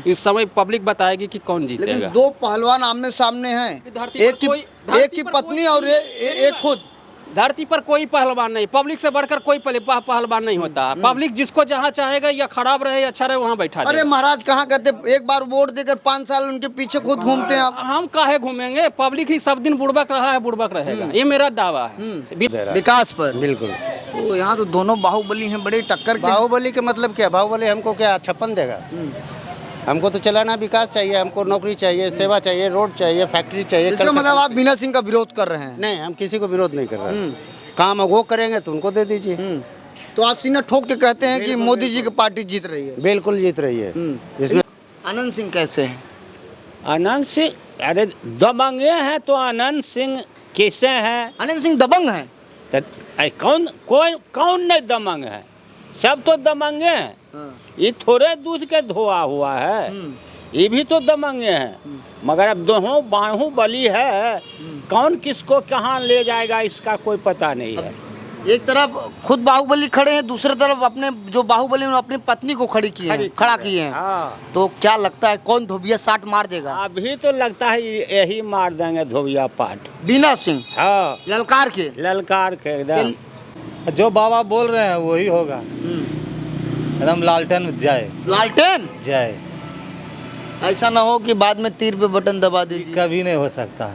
इस समय पब्लिक बताएगी कि कौन लेकिन जीतेगा। दो पहलवान आमने सामने हैं, एक की पत्नी और एक खुद। धरती पर कोई पहलवान नहीं, पब्लिक से बढ़कर कोई पहलवान नहीं होता। पब्लिक जिसको जहाँ चाहेगा या खराब रहे या अच्छा रहे वहाँ बैठा अरे देगा। महाराज कहाँ कहते एक बार वोट देकर 5 साल उनके पीछे खुद घूमते हैं आप। हम काहे घूमेंगे, पब्लिक ही सब दिन बुड़बक रहा है, बुड़बक रहेगा, ये मेरा दावा है। विकास पर बिल्कुल। तो यहाँ तो दोनों बाहुबली हैं, बड़े टक्कर के। बाहुबली का मतलब क्या? बाहुबली हमको क्या छप्पन देगा? हमको तो चलाना विकास चाहिए, हमको नौकरी चाहिए, सेवा चाहिए, रोड चाहिए, फैक्ट्री चाहिए। इसका मतलब आप बीना सिंह का विरोध कर रहे हैं? नहीं, हम किसी को विरोध नहीं कर रहे हैं। काम वो करेंगे तो उनको दे दीजिए। तो आप सीना ठोक के कहते हैं कि मोदी जी की पार्टी जीत रही है? बिल्कुल जीत रही है। इसमें आनंद सिंह कैसे हैं? आनंद सिंह, अरे दबंगे हैं तो आनंद सिंह कैसे हैं? आनंद सिंह दबंग हैं? कौन नहीं दबंग है? सब तो दबंगे हैं। ये थोड़े दूध के धोआ हुआ है, ये भी तो दबंगे हैं। मगर अब दोनों बाहुबली है, कौन किसको कहाँ ले जाएगा इसका कोई पता नहीं है। एक तरफ खुद बाहुबली खड़े हैं, दूसरी तरफ अपने जो बाहुबली उन्होंने अपनी पत्नी को खड़ा किए हैं। हाँ। तो क्या लगता है कौन धोबिया साट मार देगा? अभी तो लगता है यही मार देंगे धोबिया पाट। बीना सिंह हाँ, ललकार के ललकार के एकदम। जो बाबा बोल रहे हैं वही होगा, एकदम लालटेन जाए। लालटेन जाए, ऐसा ना हो कि बाद में तीर पे बटन दबा दे। कभी नहीं हो सकता।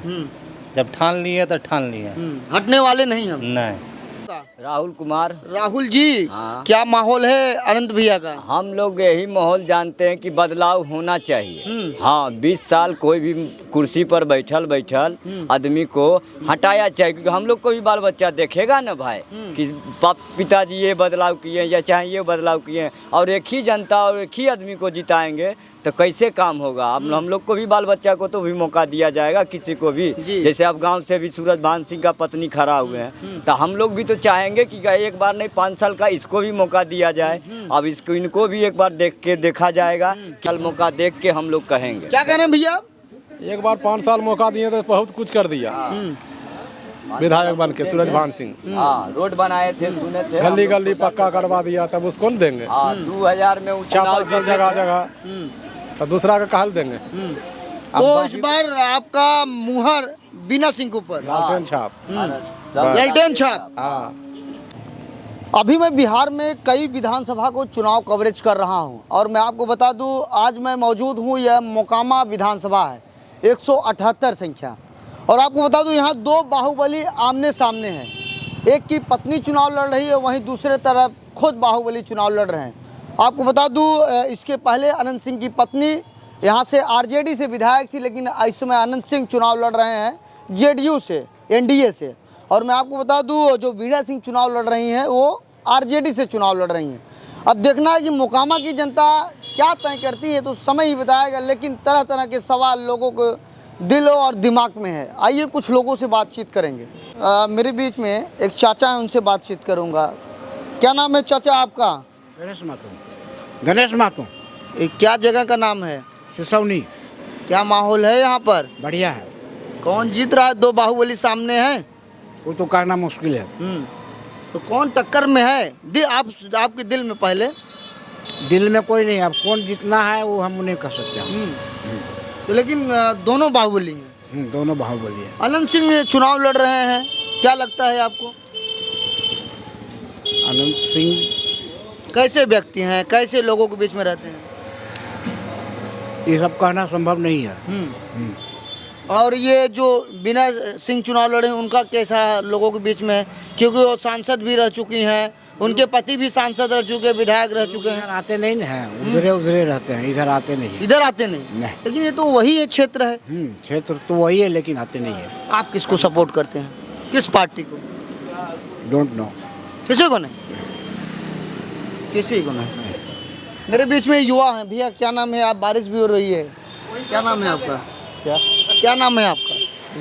जब ठान लिए तो ठान लिए, हटने वाले नहीं हम। नहीं। राहुल कुमार। राहुल जी, हाँ। क्या माहौल है अनंत भैया का? हम लोग यही माहौल जानते हैं कि बदलाव होना चाहिए। हाँ, 20 साल कोई भी कुर्सी पर बैठल आदमी को हटाया चाहिए, क्योंकि हम लोग को भी बाल बच्चा देखेगा ना भाई कि पिताजी ये बदलाव किए या चाहे ये बदलाव किए, और एक ही जनता और एक ही आदमी को जिताएंगे तो कैसे काम होगा। अब हम लोग को भी बाल बच्चा को तो भी मौका दिया जाएगा, किसी को भी। जैसे अब गांव से भी सूरज भान सिंह का पत्नी खड़ा हुए हैं, तो हम लोग भी तो चाहेंगे कि एक बार नहीं 5 साल का इसको भी मौका दिया जाए। अब इसको इनको भी एक बार देखा जाएगा, कल मौका देख के हम लोग कहेंगे। क्या कह रहे हैं भैया? एक बार 5 साल मौका दिए तो बहुत कुछ कर दिया। विधायक बन के सूरज भान सिंह रोड बनाए थे, सुने थे, गली गली पक्का करवा दिया, तब उसको नहीं देंगे? 2000 में चापाकल जगह जगह, तो दूसरा का कहल देंगे? तो इस बार आपका मुहर बीना सिंह के ऊपर, लालटेन छाप। लालटेन छाप। हाँ। अभी मैं बिहार में कई विधानसभा को चुनाव कवरेज कर रहा हूं, और मैं आपको बता दूं आज मैं मौजूद हूं, यह मोकामा विधानसभा है, 178 संख्या। और आपको बता दूं यहाँ दो बाहुबली आमने सामने हैं, एक की पत्नी चुनाव लड़ रही है, वहीं दूसरे तरफ खुद बाहुबली चुनाव लड़ रहे हैं। आपको बता दूं इसके पहले अनंत सिंह की पत्नी यहाँ से आरजेडी से विधायक थी, लेकिन इस समय अनंत सिंह चुनाव लड़ रहे हैं जेडीयू से, एनडीए से। और मैं आपको बता दूं जो बीना सिंह चुनाव लड़ रही हैं वो आरजेडी से चुनाव लड़ रही हैं। अब देखना है कि मोकामा की जनता क्या तय करती है, तो समय ही बताएगा। लेकिन तरह तरह के सवाल लोगों को दिलों और दिमाग में है। आइए कुछ लोगों से बातचीत करेंगे। मेरे बीच में एक चाचा हैं, उनसे बातचीत करूँगा। क्या नाम है चाचा आपका? गणेश मातो। गणेश मातो। क्या जगह का नाम है? सिसौनी। क्या माहौल है यहाँ पर? बढ़िया है। कौन जीत रहा है? दो बाहुबली सामने हैं, वो तो कहना मुश्किल है। तो कौन टक्कर में है? आपके दिल में पहले दिल में कोई नहीं, अब कौन जीतना है वो हम नहीं कह सकते। तो लेकिन दोनों बाहुबली हैं। दोनों बाहुबली है। अनंत सिंह चुनाव लड़ रहे हैं, क्या लगता है आपको? अनंत सिंह कैसे व्यक्ति हैं, कैसे लोगों के बीच में रहते हैं? ये सब कहना संभव नहीं है। और ये जो बीना सिंह चुनाव लड़े हैं उनका कैसा लोगों के बीच में है? क्योंकि वो सांसद भी रह चुकी हैं, उनके पति भी सांसद रह चुके, विधायक रह चुके हैं। आते नहीं हैं, उधरे रहते हैं, इधर आते नहीं। इधर आते नहीं? लेकिन ये तो वही है क्षेत्र है। क्षेत्र तो वही है, लेकिन आते नहीं है। आप किसको सपोर्ट करते हैं, किस पार्टी को? Don't know. किसी को नहीं? किसी को नहीं। मेरे बीच में युवा हैं। भैया क्या नाम है? आप, बारिश भी हो रही है, क्या नाम है आपका? क्या नाम है आपका?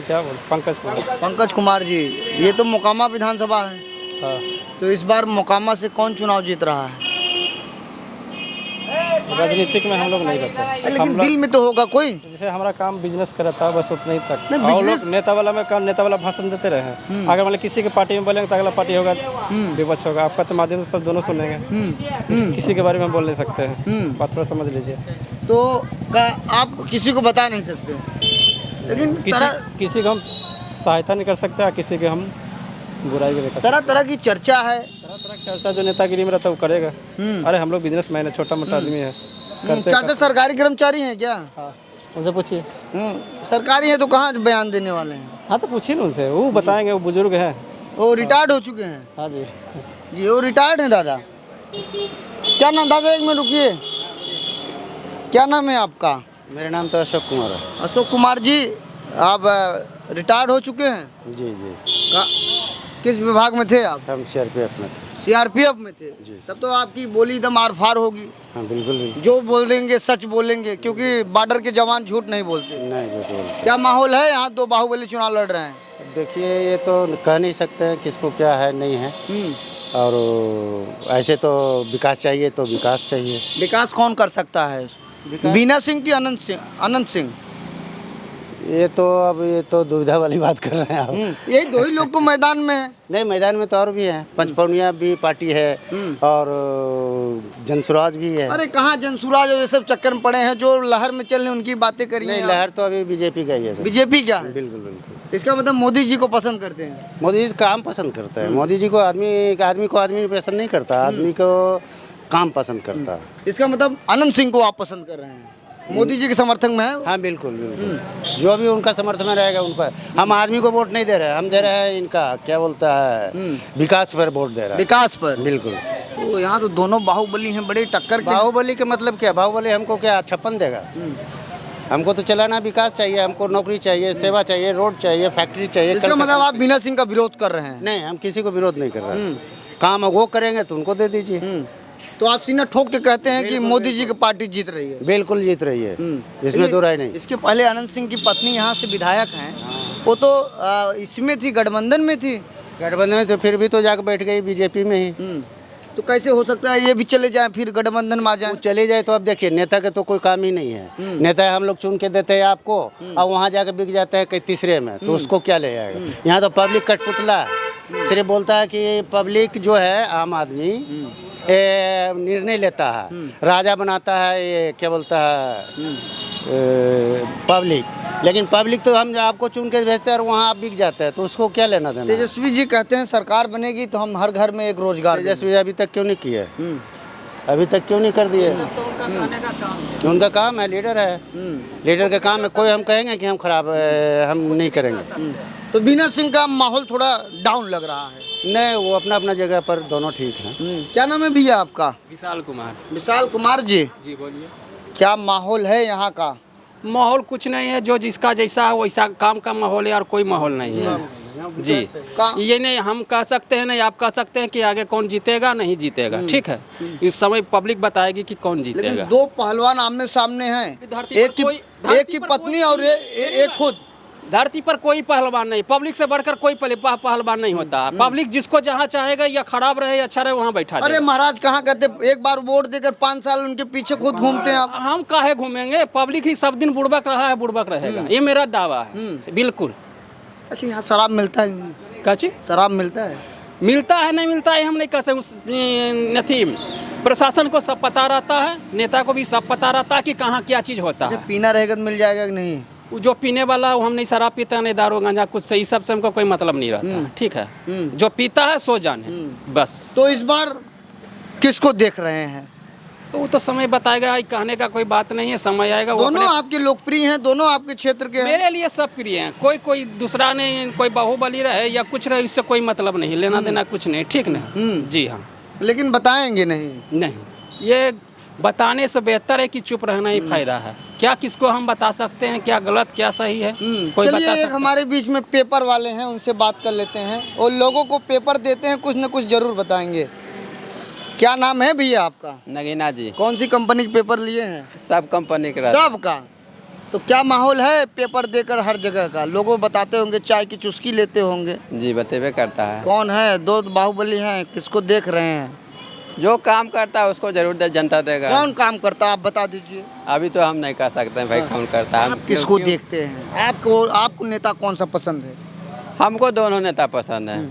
क्या बोल? पंकज कुमार। पंकज कुमार जी, ये तो मोकामा विधानसभा है। तो इस बार मोकामा से कौन चुनाव जीत रहा है? राजनीतिक में हम लोग नहीं रहते। लेकिन दिल में तो होगा कोई। जैसे हमारा काम बिजनेस का रहता है, बस उतना ही तक। नहीं, और लोग नेता वाला में काम, नेता वाला भाषण देते रहे हैं। अगर मतलब किसी के पार्टी में बोलेंगे तो अगला पार्टी होगा विपक्ष होगा। आपका तो माध्यम से सब दोनों सुनेंगे। किसी के बारे में बोल नहीं सकते हैं, बात थोड़ा समझ लीजिए। तो आप किसी को बता नहीं सकते, लेकिन किसी को हम सहायता नहीं कर सकते, किसी के हम बुराई भी नहीं कर सकते। तरह तरह की चर्चा है, तरह तरह की चर्चा जो नेतागिरी में रहता है वो करेगा। अरे हम लोग बिजनेसमैन है, छोटा मोटा आदमी है, करते। चाचा सरकारी कर्मचारी हैं क्या? हाँ, उनसे पूछिए। सरकारी है तो कहाँ बयान देने वाले हैं? हाँ तो पूछिए ना उनसे, वो बताएंगे, वो बुजुर्ग हैं। वो रिटायर्ड हो चुके हैं? हाँ जी ये वो रिटायर्ड हैं दादा। क्या नाम दादा, एक मिनट रुकिए, क्या नाम है आपका? मेरा नाम तो अशोक कुमार है। अशोक कुमार जी, आप रिटायर्ड हो चुके हैं? जी जी। किस विभाग में थे आप? हम सीआरपीएफ में थे। सीआरपीएफ में थे जी। तब तो आपकी बोली एकदम आर फार होगी। हाँ बिल्कुल भी। जो बोल देंगे सच बोलेंगे, क्योंकि बॉर्डर के जवान झूठ नहीं बोलते। नहीं झूठ बोलते। क्या माहौल है यहाँ? दो बाहुबली चुनाव लड़ रहे हैं। अब देखिए, ये तो कह नहीं सकते हैं किसको क्या है नहीं है। और ऐसे तो विकास चाहिए तो विकास चाहिए। विकास कौन कर सकता है? बीना सिंह की अनंत सिंह? अनंत सिंह। ये तो दुविधा वाली बात कर रहे हैं आप। यही दो ही लोग तो मैदान में है। नहीं, मैदान में तो और भी हैं। पंचपौनिया भी पार्टी है और जनसुराज भी है। अरे कहाँ जनसुराज और ये सब चक्कर में पड़े हैं, जो लहर में चल रहे हैं उनकी बातें करिए। नहीं, लहर तो अभी बीजेपी का ही है। बीजेपी क्या है? बिल्कुल बिल्कुल। इसका मतलब मोदी जी को पसंद करते हैं? मोदी जी काम पसंद करता है। मोदी जी को आदमी पसंद नहीं करता, आदमी को काम पसंद करता है। इसका मतलब अनंत सिंह को आप पसंद कर रहे हैं, मोदी जी के समर्थक में है? हाँ बिल्कुल बिल्कुल। जो भी उनका समर्थन में रहेगा उनका। हम आदमी को वोट नहीं दे रहे हैं, हम दे रहे हैं इनका क्या बोलता है, विकास पर वोट दे रहे हैं। विकास पर? बिल्कुल। तो यहाँ तो दोनों बाहुबली हैं, बड़े टक्कर के। बाहुबली का मतलब क्या? बाहुबली हमको क्या छप्पन देगा? हमको तो चलाना विकास चाहिए, हमको नौकरी चाहिए, सेवा चाहिए, रोड चाहिए, फैक्ट्री चाहिए। इसका मतलब आप बीना सिंह का विरोध कर रहे हैं? नहीं, हम किसी को विरोध नहीं कर रहे हैं। काम वो करेंगे तो उनको दे दीजिए। तो आप सीना ठोक के कहते हैं कि मोदी जी की पार्टी जीत रही है? बिल्कुल जीत रही है, इसमें दो राय नहीं। इसके पहले अनंत सिंह की पत्नी यहाँ से विधायक हैं, वो तो इसमें थी, गठबंधन में थी। गठबंधन में तो फिर भी तो जाकर बैठ गई बीजेपी में ही। तो कैसे हो सकता है ये भी चले जाएं, फिर गठबंधन में आ जाएं? वो चले जाए तो अब देखिए, नेता के तो कोई काम ही नहीं है। नेता हम लोग चुन के देते हैं आपको, और वहाँ जाकर बिक जाता है कहीं तीसरे में, तो उसको क्या ले जाएगा? यहाँ तो पब्लिक कठपुतला है। सिर्फ बोलता है कि पब्लिक जो है, आम आदमी निर्णय लेता है, राजा बनाता है, ये क्या बोलता है पब्लिक। लेकिन पब्लिक तो हम आपको चुन के भेजते हैं और वहाँ आप बिक जाते हैं, तो उसको क्या लेना देना? तेजस्वी जी कहते हैं सरकार बनेगी तो हम हर घर में एक रोजगार। तेजस्वी अभी तक क्यों नहीं किया? अभी तक क्यों नहीं कर दिए? उनका काम है, लीडर है, लीडर का काम है। कोई हम कहेंगे कि हम खराब हम नहीं करेंगे? तो बीना सिंह का माहौल थोड़ा डाउन लग रहा है? नहीं, वो अपना अपना जगह पर दोनों ठीक हैं। क्या नाम है भैया आपका? विशाल कुमार। विशाल कुमार जी, जी बोलिए। क्या माहौल है यहाँ का? माहौल कुछ नहीं है, जो जिसका जैसा है वैसा काम का माहौल है, और कोई माहौल नहीं है जी। ये नहीं हम कह सकते हैं, नहीं आप कह सकते हैं कि आगे कौन जीतेगा नहीं जीतेगा, ठीक है। इस समय पब्लिक बताएगी कि कौन जीतेगा। लेकिन दो पहलवान आमने सामने हैं, एक की पत्नी और एक खुद। धरती पर कोई पहलवान नहीं, पब्लिक से बढ़कर कोई पहलवान नहीं होता। पब्लिक जिसको जहाँ चाहेगा, या खराब रहे या अच्छा रहे, वहाँ बैठा अरे महाराज कहाँ कहते, एक बार वोट देकर 5 साल उनके पीछे खुद घूमते हैं आप। हम काहे घूमेंगे? पब्लिक ही सब दिन बुड़बक रहा है, बुड़बक रहेगा, ये मेरा दावा है बिल्कुल। अच्छा, यहाँ शराब मिलता है नहीं? क्या चीज? शराब मिलता है? मिलता है नहीं मिलता है हम नहीं कह सकते। नहीं, प्रशासन को सब पता रहता है, नेता को भी सब पता रहता है कि कहाँ क्या चीज़ होता है। पीना रहेगा तो मिल जाएगा कि नहीं? जो पीने वाला हम नहीं शराब पीते हैं, नहीं दारू गांजा कुछ, सही सब से हमको कोई मतलब नहीं रहता, ठीक है। जो पीता है सो जाने बस। तो इस बार किसको देख रहे हैं? वो तो समय बताएगा, कहने का कोई बात नहीं है, समय आएगा। दोनों आपके लोकप्रिय हैं, दोनों आपके क्षेत्र के हैं। मेरे लिए सब प्रिय हैं, कोई दूसरा नहीं, कोई बाहुबली रहे या कुछ रहे, इससे कोई मतलब नहीं, लेना देना कुछ नहीं, ठीक ना? जी हाँ। लेकिन बताएंगे नहीं? नहीं, ये बताने से बेहतर है कि चुप रहना ही फायदा है। क्या किसको हम बता सकते हैं क्या गलत क्या सही है? कोई बता सकता है? हमारे बीच में पेपर वाले हैं, उनसे बात कर लेते हैं। और लोगों को पेपर देते हैं, कुछ न कुछ जरूर बताएंगे। क्या नाम है भैया आपका? नगीना जी। कौन सी कंपनी के पेपर लिए हैं? सब कंपनी का। सब का? तो क्या माहौल है पेपर देकर हर जगह का? लोगों बताते होंगे, चाय की चुस्की लेते होंगे। जी बतेबे करता है। कौन है? दो बाहुबली हैं, किसको देख रहे हैं? जो काम करता है उसको जरूर जनता देगा। कौन काम करता है आप बता दीजिए। अभी तो हम नहीं कह सकते हैं भाई कौन करता है। आप किसको देखते हैं? आपको नेता कौन सा पसंद है? हमको दोनों नेता पसंद है।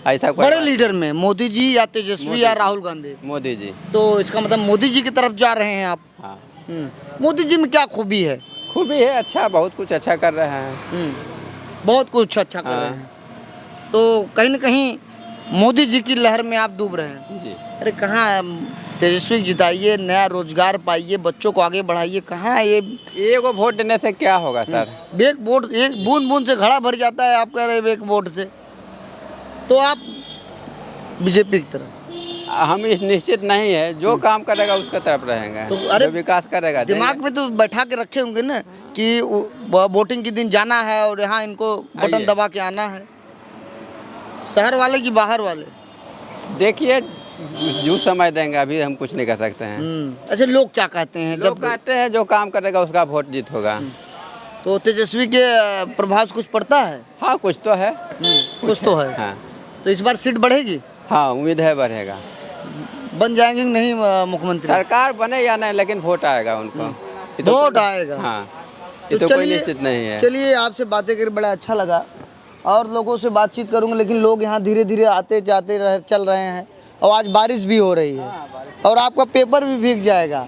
ऐसा कोई बड़े लीडर में मोदी जी या तेजस्वी या राहुल गांधी? मोदी जी। तो इसका मतलब मोदी जी की तरफ जा रहे हैं आप। हाँ, मोदी जी में क्या खूबी है? खूबी है, अच्छा, बहुत कुछ अच्छा कर रहे हैं। बहुत कुछ अच्छा कर रहे हैं। तो कहीं ना कहीं मोदी जी की लहर में आप डूब रहे हैं जी। अरे कहाँ तेजस्वी जिताइए, नया रोजगार पाइए, बच्चों को आगे बढ़ाइए, कहाँ ये एक वोट देने से क्या होगा सर? एक वोट, एक बूंद बूंद से घड़ा भर जाता है। आप कह रहे हैं एक वोट से, तो आप बीजेपी की तरफ? हम इस निश्चित नहीं है, जो काम करेगा उसके तरफ रहेंगे। तो अरे जो विकास करेगा दिमाग में तो बैठा के रखे होंगे ना कि वोटिंग के दिन जाना है और यहाँ इनको बटन दबा के आना है। शहर वाले कि बाहर वाले? देखिए जो समय देंगे, अभी हम कुछ नहीं कर सकते हैं। अच्छा, लोग क्या कहते हैं? लोग कहते हैं जो काम करेगा उसका वोट जीत होगा। तो तेजस्वी के प्रभाव से कुछ पड़ता है? हाँ, कुछ तो है। कुछ तो है। हाँ, तो इस बार सीट बढ़ेगी? हाँ, उम्मीद है बढ़ेगा। बन जाएंगे कि नहीं मुख्यमंत्री? सरकार बने या नहीं, लेकिन वोट आएगा उनको। वोट आएगा। हाँ, ये तो कोई निश्चित नहीं है। चलिए, आपसे बातें करके बड़ा अच्छा लगा और लोगों से बातचीत करूंगा, लेकिन लोग यहाँ धीरे धीरे आते जाते चल रहे हैं और आज बारिश भी हो रही है और आपका पेपर भी भीग जाएगा,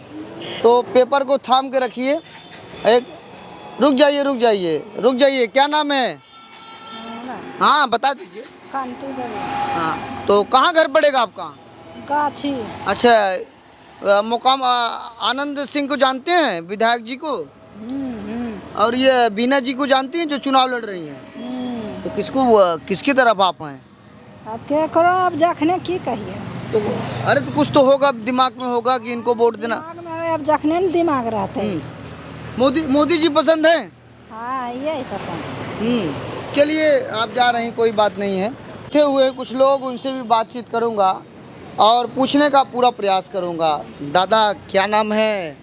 तो पेपर को थाम के रखिए। एक रुक जाइए, क्या नाम है? हाँ, बता दीजिए। कांति देवी। हाँ, तो कहाँ घर पड़ेगा आपका? गाछी। अच्छा, मुकाम आनंद सिंह को जानते हैं, विधायक जी को? और ये बीना जी को जानती हैं जो चुनाव लड़ रही हैं? तो किसकी तरफ आप हैं? अब क्या करो, अब जखने की कहिए। तो अरे तो कुछ तो होगा, दिमाग में होगा कि इनको वोट देना। दिमाग में अब जखने न दिमाग रहते हैं। मोदी जी पसंद है? हाँ, यही पसंद। चलिए, आप जा रही, कोई बात नहीं है। बैठे हुए कुछ लोग, उनसे भी बातचीत करूंगा और पूछने का पूरा प्रयास करूंगा। दादा, क्या नाम है?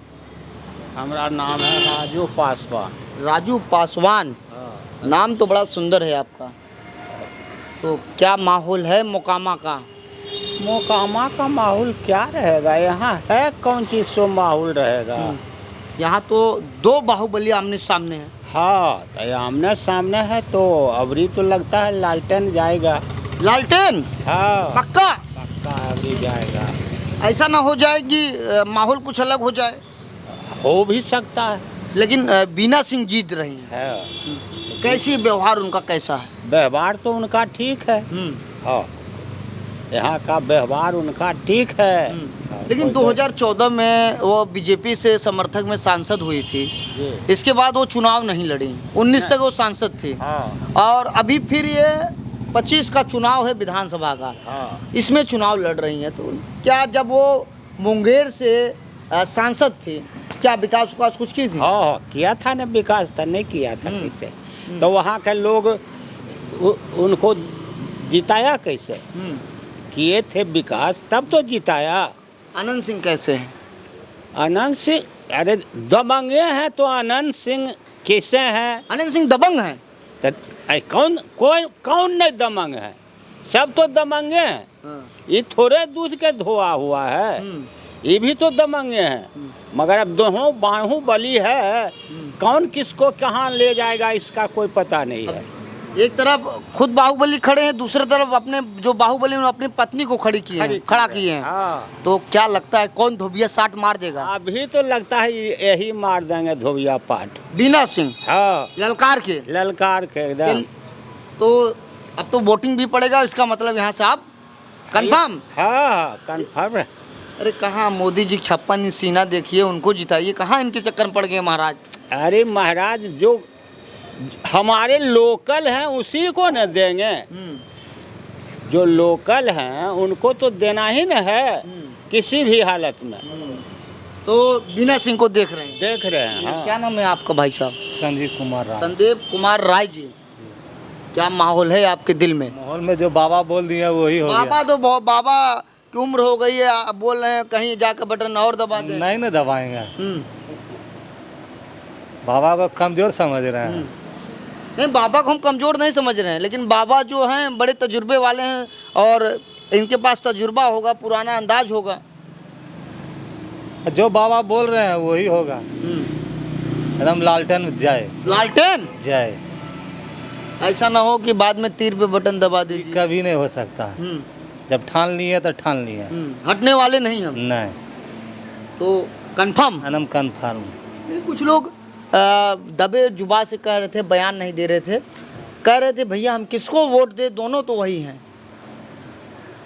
हमारा नाम है राजू पासवान। राजू पासवान? नाम तो बड़ा सुंदर है आपका। तो क्या माहौल है मोकामा का? मोकामा का माहौल क्या रहेगा? यहाँ है कौन चीज़ सो माहौल रहेगा? यहाँ तो दो बाहुबली आमने सामने है। हाँ, तो आमने सामने है तो अबरी तो लगता है लालटेन जाएगा। लालटेन? हाँ, पक्का अबरी जाएगा। ऐसा ना हो जाए कि माहौल कुछ अलग हो जाए? हो भी सकता है, लेकिन बीना सिंह जीत रही हैं। कैसी व्यवहार उनका कैसा है? व्यवहार तो उनका ठीक है। हाँ, यहाँ का व्यवहार उनका ठीक है। लेकिन 2014 में वो बीजेपी से समर्थक में सांसद हुई थी, इसके बाद वो चुनाव नहीं लड़ी। 19 तक वो सांसद थी। और अभी फिर ये 25 का चुनाव है विधानसभा का, इसमें चुनाव लड़ रही हैं। तो क्या जब वो मुंगेर से सांसद थी, क्या विकास कुछ की थी? हाँ, किया था ना, विकास था नहीं किया था कैसे? तो वहाँ के लोग उनको जिताया कैसे? किए थे विकास, तब तो जिताया। आनंद सिंह कैसे हैं? आनंद सिंह, अरे दबंगे हैं तो आनंद सिंह कैसे हैं? आनंद सिंह दबंग हैं? कौन नहीं दबंग है? सब तो दबंगे हैं। ये थोड़े दूध के धोआ हुआ है, ये भी तो दबंगे हैं। मगर अब दोनों बाहुबली है, कौन किसको कहाँ ले जाएगा इसका कोई पता नहीं है। एक तरफ खुद बाहुबली खड़े हैं, दूसरी तरफ अपने जो बाहुबली ने अपनी पत्नी को खड़ा किए हैं। हाँ। तो क्या लगता है कौन धोबिया साठ मार देगा? अभी तो लगता है यही मार देंगे धोबिया पाठ। बीना सिंह? हाँ, ललकार के एकदम। तो अब तो वोटिंग भी पड़ेगा, इसका मतलब यहाँ से आप कंफर्म? हाँ, कंफर्म है। अरे कहाँ मोदी जी 56 इंच सीना देखिए, उनको जिताइए, कहाँ इनके चक्कर में पड़ गए महाराज? अरे महाराज, जो हमारे लोकल हैं उसी को न देंगे। जो लोकल हैं उनको तो देना ही न है किसी भी हालत में। तो बीना सिंह को देख रहे हैं? हाँ। क्या नाम है आपका भाई साहब? संजीव कुमार राय। संदीप कुमार राय जी, क्या माहौल है आपके दिल में? माहौल में जो बाबा बोल दिया वही हो गया। बाबा तो बाबा की उम्र हो गई है, आप बोल रहे हैं कहीं जाकर बटन और दबा दें। नहीं न दबाएंगे। बाबा को कमजोर समझ रहे हैं। नहीं, बाबा को हम कमज़ोर नहीं समझ रहे हैं, लेकिन बाबा जो हैं बड़े तजुर्बे वाले हैं और इनके पास तजुर्बा होगा, पुराना अंदाज होगा। जो बाबा बोल रहे हैं वही होगा। एकदम लालटेन जय लालटेन जय। ऐसा ना हो कि बाद में तीर पे बटन दबा दीजिए। कभी नहीं हो सकता। जब ठान लिए तो ठान लिए, हटने वाले नहीं हम। नहीं तो कंफर्म एकदम कन्फर्म। कुछ लोग दबे जुबा से कह रहे थे, बयान नहीं दे रहे थे, कह रहे थे भैया हम किसको वोट दे, दोनों तो वही हैं।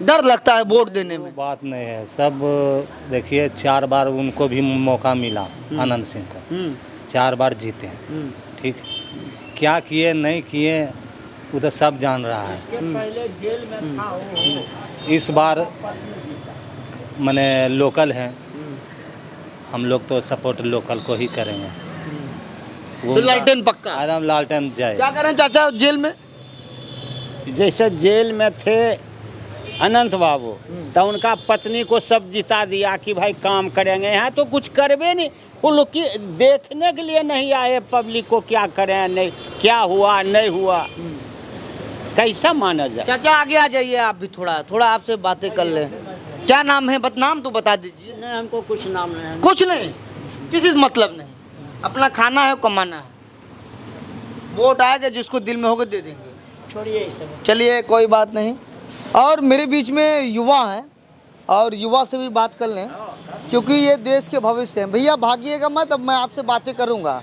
डर लगता है वोट देने में। बात नहीं है, सब देखिए 4 बार उनको भी मौका मिला, आनंद सिंह को 4 बार जीते हैं। ठीक, क्या किए नहीं किए वो तो सब जान रहा है। इस बार माने लोकल हैं, हम लोग तो सपोर्ट लोकल को ही करेंगे। तो लालटेन पक्का, एकदम लालटेन जाए। क्या करें चाचा जेल में? जैसे जेल में थे अनंत बाबू, तो उनका पत्नी को सब जिता दिया कि भाई काम करेंगे। यहाँ तो कुछ करवे नहीं, वो लोग की देखने के लिए नहीं आए पब्लिक को क्या करें, नहीं क्या हुआ नहीं हुआ, कैसा माना जाए। चाचा आगे आ जाइए, आप भी थोड़ा आपसे बातें कर लें। क्या नाम है? नाम तो बता दीजिए। नहीं, हमको कुछ नाम नहीं है। कुछ नहीं, किसी से मतलब नहीं, अपना खाना है, कमाना है। वोट आएगा जिसको दिल में होगा दे देंगे। छोड़िए इस सब। चलिए कोई बात नहीं। और मेरे बीच में युवा हैं, और युवा से भी बात कर लें क्योंकि ये देश के भविष्य हैं। भैया भागिएगा मत, अब मैं आपसे बातें करूंगा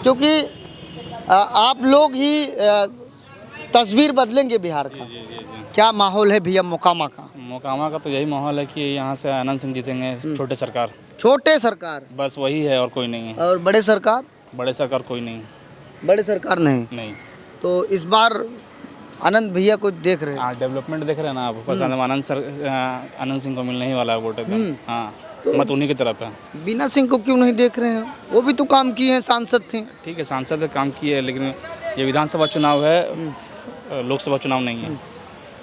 क्योंकि आप लोग ही तस्वीर बदलेंगे बिहार का। क्या माहौल है भैया मोकामा का? मोकामा का तो यही माहौल है कि यहाँ से आनंद सिंह जीतेंगे। छोटे सरकार, छोटे सरकार बस वही है और कोई नहीं है। और बड़े सरकार? बड़े सरकार कोई नहीं है। बड़े सरकार नहीं। तो इस बार आनंद भैया को देख रहे हैं? हाँ, डेवलपमेंट देख रहे हैं ना आप। बस आनंद सिंह को मिलने ही वाला है वोट। हाँ, मत उन्हीं की तरफ है। बीना सिंह को क्यों नहीं देख रहे हैं? वो भी तो काम किए हैं, सांसद थे। ठीक है, सांसद है, काम किए है, लेकिन ये विधानसभा चुनाव है, लोकसभा चुनाव नहीं है।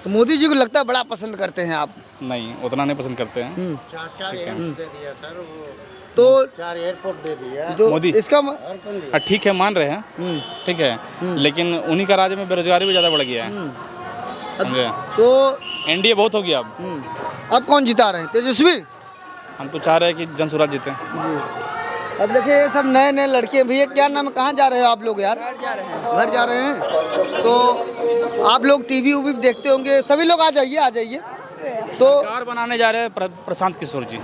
तो मोदी जी को लगता है बड़ा पसंद करते हैं आप? नहीं, उतना नहीं पसंद करते हैं। 4 एयरपोर्ट दे दिया मोदी। इसका ठीक है, मान रहे हैं, ठीक है, लेकिन उन्हीं का राज्य में बेरोजगारी भी ज़्यादा बढ़ गया है। तो एनडीए बहुत हो गया अब कौन जिता रहे हैं? तेजस्वी? हम तो चाह रहे हैं कि जनसुराज जीते। अब देखिए ये सब नए नए लड़के हैं। भैया क्या नाम है, कहाँ जा रहे हो आप लोग यार? घर जा रहे हैं। तो आप लोग टीवी उवी देखते होंगे, सभी लोग आ जाइए। तो सरकार बनाने जा रहे हैं प्रशांत किशोर जी।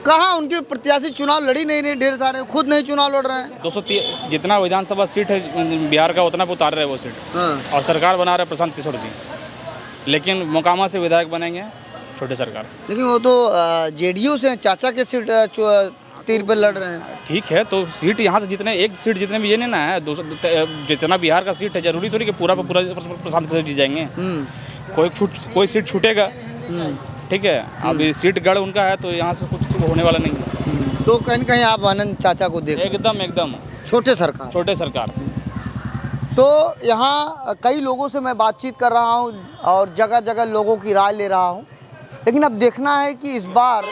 कहाँ उनके प्रत्याशी चुनाव लड़ी नहीं ढेर सारे, खुद नहीं चुनाव लड़ रहे हैं। 230 जितना विधानसभा सीट है बिहार का उतना पे उतार रहे हैं वो सीट। और सरकार बना रहे प्रशांत किशोर जी, लेकिन मोकामा से विधायक बनेंगे छोटे सरकार। लेकिन वो तो जेडीयू से चाचा के सीट तीर पे लड़ रहे हैं। ठीक है, तो सीट यहाँ से जितने एक सीट जितने भी ये नहीं ना है, जितना बिहार का सीट है जरूरी थोड़ी कि पूरा प्रशांत किशोर जी जाएंगे। कोई सीट छूटेगा। ठीक है, अभी सीट गढ़ उनका है तो यहाँ से कुछ होने वाला नहीं है। तो कहीं कहीं आप आनंद चाचा को देख एकदम छोटे सरकार। तो यहाँ कई लोगों से मैं बातचीत कर रहा हूँ और जगह जगह लोगों की राय ले रहा हूँ, लेकिन अब देखना है कि इस बार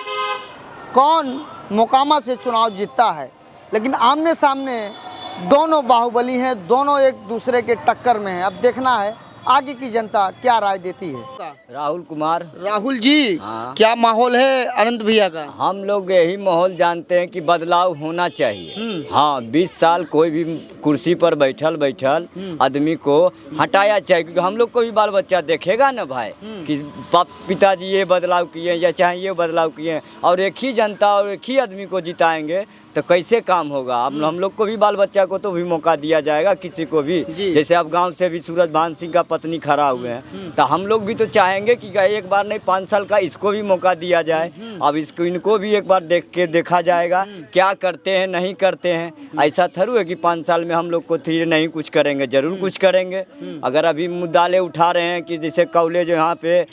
कौन मोकामा से चुनाव जीतता है। लेकिन आमने सामने दोनों बाहुबली हैं, दोनों एक दूसरे के टक्कर में हैं। अब देखना है आगे की जनता क्या राय देती है। राहुल कुमार। राहुल जी, हाँ। क्या माहौल है आनंद भैया का? हम लोग यही माहौल जानते हैं कि बदलाव होना चाहिए। हाँ, 20 साल कोई भी कुर्सी पर बैठल आदमी को हटाया चाहिए, क्योंकि हम लोग को भी बाल बच्चा देखेगा ना भाई कि पिताजी ये बदलाव किए या चाहे ये बदलाव किए, और एक ही जनता और एक ही आदमी को जिताएंगे तो कैसे काम होगा। अब हम लोग को भी बाल बच्चा को तो भी मौका दिया जाएगा, किसी को भी। जैसे अब गांव से भी सूरज भान सिंह का पत्नी खड़ा हुए हैं, तो हम लोग भी तो चाहेंगे कि एक बार नहीं 5 साल का इसको भी मौका दिया जाए। अब इनको भी एक बार देखा जाएगा क्या करते हैं नहीं करते हैं। ऐसा थरू है कि 5 साल में हम लोग को फिर नहीं कुछ करेंगे, जरूर कुछ करेंगे। अगर अभी मुद्दाले उठा रहे हैं कि जैसे कॉलेज यहाँ पे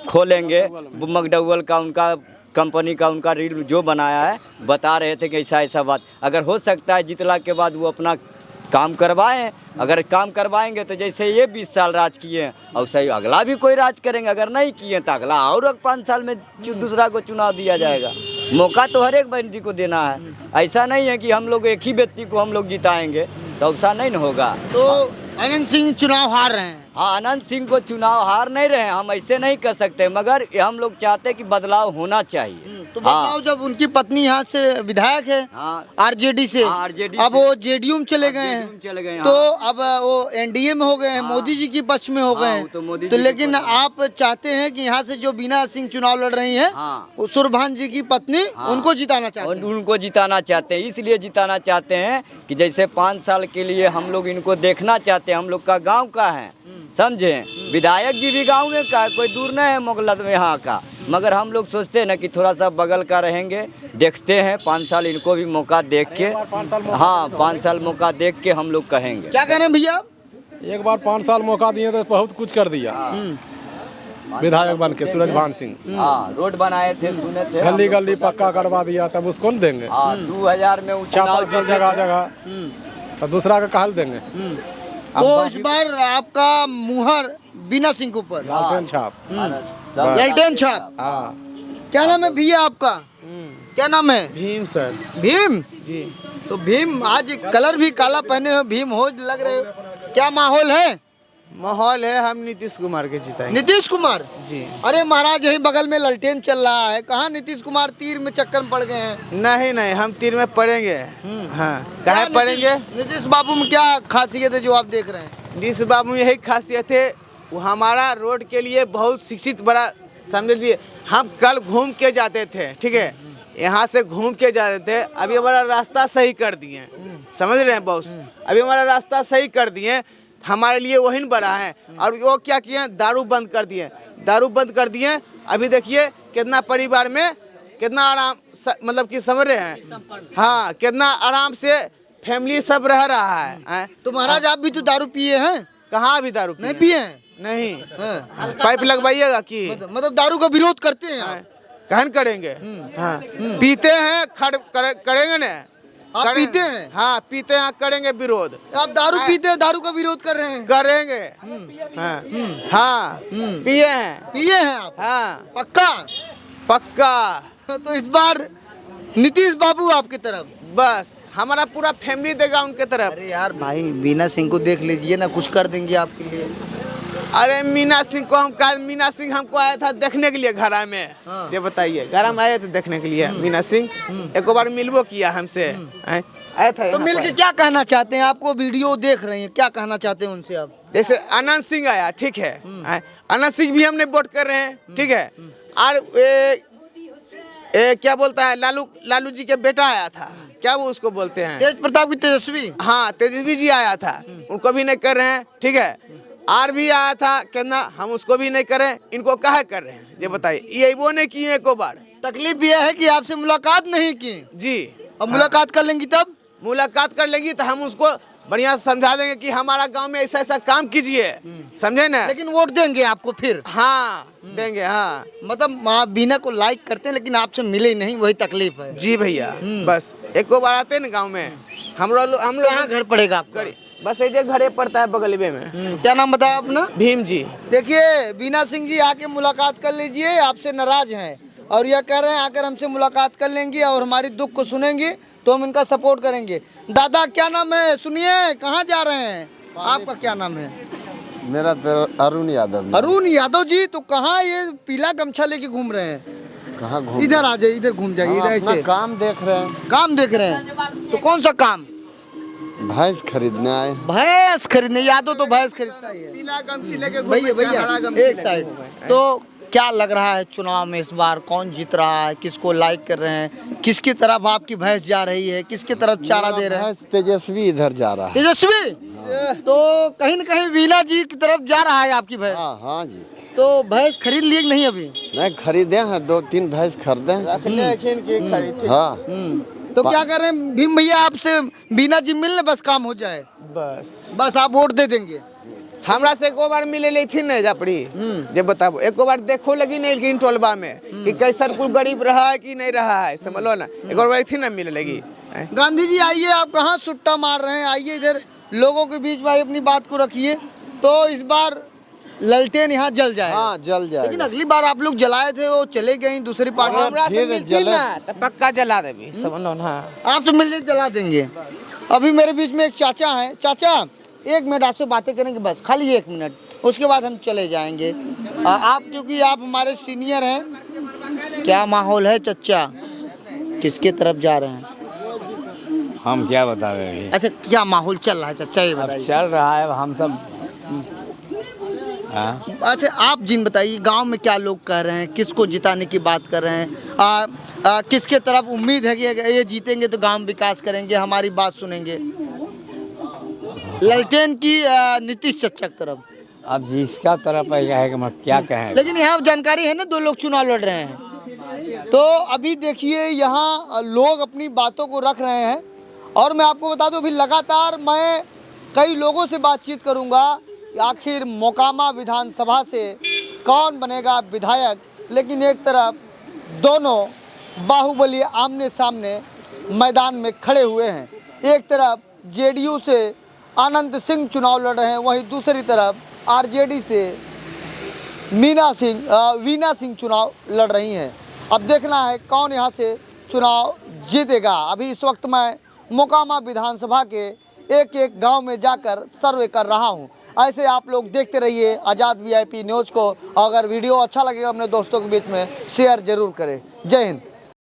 खोलेंगे, मकडौल का उनका कंपनी का उनका रील जो बनाया है, बता रहे थे कि ऐसा बात। अगर हो सकता है जितला के बाद वो अपना काम करवाएं। अगर काम करवाएंगे तो जैसे ये 20 साल राज किए हैं, और सही अगला भी कोई राज करेंगे। अगर नहीं किए तो अगला और 5 साल में दूसरा को चुनाव दिया जाएगा। मौका तो हर एक बंदी को देना है। ऐसा नहीं है कि हम लोग एक ही व्यक्ति को हम लोग जिताएंगे, तो ऐसा नहीं न होगा। तो आनंद सिंह चुनाव हार रहे हैं। हाँ अनंत सिंह को चुनाव हार नहीं रहे, हम ऐसे नहीं कर सकते, मगर हम लोग चाहते हैं कि बदलाव होना चाहिए। तो बताओ, जब उनकी पत्नी यहाँ से विधायक है आरजेडी से, अब वो जेडीयू में चले गए हैं, तो अब वो एनडीए में हो गए हैं, मोदी जी की पक्ष में हो गए हैं, तो लेकिन आप चाहते हैं कि यहाँ से जो बीना सिंह चुनाव लड़ रही हैं, सूरभान जी की पत्नी, उनको जिताना चाहते हैं। उनको जिताना चाहते हैं, इसलिए जिताना चाहते हैं कि जैसे 5 साल के लिए हम लोग इनको देखना चाहते हैं। हम लोग का गाँव का है, समझे, विधायक जी भी गांव में का है, कोई दूर नहीं है मोगलत में यहाँ का, मगर हम लोग सोचते हैं ना कि थोड़ा सा बगल का रहेंगे, देखते हैं 5 साल इनको भी मौका देख के, हाँ 5 साल मौका देख के हम लोग कहेंगे। क्या कह रहे हैं भैया? एक बार 5 साल मौका दिए तो बहुत कुछ कर दिया विधायक बन के सूरजभान सिंह। हाँ रोड बनाए थे, सुने थे, गली गली पक्का करवा दिया, तब उसको नहीं देंगे। 2000 में चुनाव जगह जगह, तो दूसरा का कहल देंगे। तो इस बार आपका मुहर बीना सिंह के ऊपर, लालटेन छाप, लालटेन छाप। क्या नाम है भैया आपका? क्या नाम है? भीम सर। भीम जी। तो भीम, आज कलर भी काला पहने हो, भीम हो लग रहे हो, क्या माहौल है? माहौल है, हम नीतीश कुमार के जिताएंगे। नीतीश कुमार जी। अरे महाराज, यही बगल में ललटेन चल रहा है, कहाँ नीतीश कुमार तीर में चक्कर में पड़ गए हैं? नहीं, हम तीर में पड़ेंगे। हाँ, कहाँ पड़ेंगे? नीतीश बाबू में क्या खासियत है जो आप देख रहे हैं? नीतीश बाबू में यही खासियत है, वो हमारा रोड के लिए बहुत शिक्षित, बड़ा समझ लिए। हम कल घूम के जाते थे, ठीक है, यहाँ से घूम के जाते थे, अभी हमारा रास्ता सही कर दिए, समझ रहे हैं बॉस, अभी हमारा रास्ता सही कर दिए, हमारे लिए वही बड़ा है। और वो क्या किए, दारू बंद कर दिए, दारू बंद कर दिए। अभी देखिए कितना परिवार में कितना आराम, मतलब कि समझ रहे हैं, हाँ कितना आराम से फैमिली सब रह रहा है। तो महाराज आप भी तो दारू पिए हैं? कहाँ अभी दारू नहीं पिए हैं? नहीं, पाइप लगवाइएगा कि मतलब दारू का विरोध करते हैं आप? कहन करेंगे, हाँ पीते हैं, करेंगे ना, आप पीते हैं? हाँ पीते हैं, करेंगे विरोध। आप दारू पीते हैं, दारू का विरोध कर रहे हैं? करेंगे, हाँ पिए हैं आप? हाँ पक्का। तो इस बार नीतीश बाबू आपकी तरफ? बस हमारा पूरा फैमिली देगा उनके तरफ। अरे यार भाई, बीना सिंह को देख लीजिए ना, कुछ कर देंगे आपके लिए। अरे मीना सिंह को हम कहा, मीना सिंह हमको आया था देखने के लिए घर में, ये बताइए, घर में आए थे देखने के लिए मीना सिंह, एक बार मिलबो किया हमसे, आया था। तो मिल के क्या कहना चाहते हैं? आपको वीडियो देख रहे हैं, क्या कहना चाहते हैं उनसे आप? जैसे अनंत सिंह आया, ठीक है, अनंत सिंह भी हमने वोट कर रहे हैं, ठीक है, और क्या बोलता है, लालू जी के बेटा आया था, क्या वो उसको बोलते हैं, तेज प्रताप की तेजस्वी, हाँ तेजस्वी जी आया था, उनको भी नहीं कर रहे हैं, ठीक है, आर भी आया था, कहना हम उसको भी नहीं करें, इनको काहे कर रहे हैं, ये बताइए, ये वो नहीं किए एको बार। तकलीफ ये है कि आपसे मुलाकात नहीं की जी, अब मुलाकात कर लेंगी, तब मुलाकात कर लेंगी तो हम उसको बढ़िया से समझा देंगे कि हमारा गांव में ऐसा ऐसा काम कीजिए, समझे ना। लेकिन वोट देंगे आपको फिर? हाँ देंगे, हाँ मतलब आप बीना को लाइक करते हैं लेकिन आपसे मिले नहीं, वही तकलीफ है। जी भैया, बस एक बार आते हैं ना गाँव में, हम लोग घर पड़ेगा आपका? बस एक घरे पड़ता है बगलवे में। क्या नाम बताया अपना? भीम जी। देखिए बीना सिंह जी आके मुलाकात कर लीजिए, आपसे नाराज हैं और यह कह रहे हैं आकर हमसे मुलाकात कर लेंगे और हमारी दुख को सुनेंगे तो हम इनका सपोर्ट करेंगे। दादा क्या नाम है? सुनिए, कहाँ जा रहे हैं? आपका क्या नाम है? मेरा तो अरुण यादव। अरुण यादव जी, तो कहाँ ये पीला गमछा लेके घूम रहे हैं? कहाँ घूम? इधर आ जाइए, इधर घूम जाइए, इधर ऐसे। काम देख रहे हैं। काम देख रहे हैं? तो कौन सा काम? भैंस खरीदने आए। भैंस खरीदने? यादव तो भैंस खरीदता ही है। पीला गमछी लेके भैया एक साइड। तो क्या लग रहा है चुनाव में इस बार कौन जीत रहा है? किसको लाइक कर रहे हैं? किसकी तरफ आपकी भैंस जा रही है? किसकी तरफ चारा दे रहे हैं? तेजस्वी इधर जा रहा है। तेजस्वी? तो कहीं न कहीं वीना जी की तरफ जा रहा है आपकी भैंस? हाँ जी। तो भैंस खरीद लिए नहीं? अभी नहीं खरीदे हैं, 2-3 भैंस खरीदे हैं। हाँ। तो क्या कर रहे हैं भीम भैया, आपसे बीना जी मिलने बस काम हो जाए, बस आप वोट दे देंगे? हमरा से एको बार मिले ली थी ना जापड़ी, जब बताबो एको बार देखो लगी नहीं लेकिन टोलबा में कि कैसन कुल गरीब रहा है कि नहीं रहा है, समझ लो ना, एक बार थी ना मिले लगी। गांधी जी आइए, आप कहाँ सुट्टा मार रहे हैं? आइए इधर, लोगों के बीच में अपनी बात को रखिए। तो इस बार ललटेन यहाँ जल जाए? हाँ जल जाए। लेकिन अगली बार आप लोग जलाए थे, वो चले गई दूसरी पार्टी, पक्का जला देवी, समझ लो ना। आपसे मिलने जला देंगे। अभी मेरे बीच में एक चाचा है। चाचा 1 मिनट आपसे बातें करेंगे, बस खाली 1 मिनट। उसके बाद हम चले जाएंगे। आप क्योंकि आप हमारे सीनियर हैं, क्या माहौल है चच्चा, किसके तरफ जा रहे हैं? हम क्या बता रहे हैं? अच्छा, क्या माहौल चल रहा है चच्चा, ये बताइए। चल रहा है, हम सब अच्छा, आप जिन बताइए गांव में क्या लोग कह रहे हैं, किसको जिताने की बात कर रहे हैं, किसके तरफ उम्मीद है कि ये जीतेंगे तो गांव विकास करेंगे, हमारी बात सुनेंगे? ललटेन की नीतीश चच्चा की तरफ। अब जिसका तरफ है कि क्या कहें, लेकिन यहाँ जानकारी है ना, 2 लोग चुनाव लड़ रहे हैं, तो अभी देखिए यहाँ लोग अपनी बातों को रख रहे हैं। और मैं आपको बता दूं, अभी लगातार मैं कई लोगों से बातचीत करूंगा कि आखिर मोकामा विधानसभा से कौन बनेगा विधायक। लेकिन एक तरफ दोनों बाहुबली आमने सामने मैदान में खड़े हुए हैं, एक तरफ जेडीयू से आनंद सिंह चुनाव लड़ रहे हैं, वहीं दूसरी तरफ आरजेडी से वीना सिंह चुनाव लड़ रही हैं। अब देखना है कौन यहाँ से चुनाव जीतेगा। अभी इस वक्त मैं मोकामा विधानसभा के एक एक गांव में जाकर सर्वे कर रहा हूं। ऐसे आप लोग देखते रहिए आज़ाद VIP न्यूज़ को। अगर वीडियो अच्छा लगेगा अपने दोस्तों के बीच में शेयर जरूर करें। जय हिंद।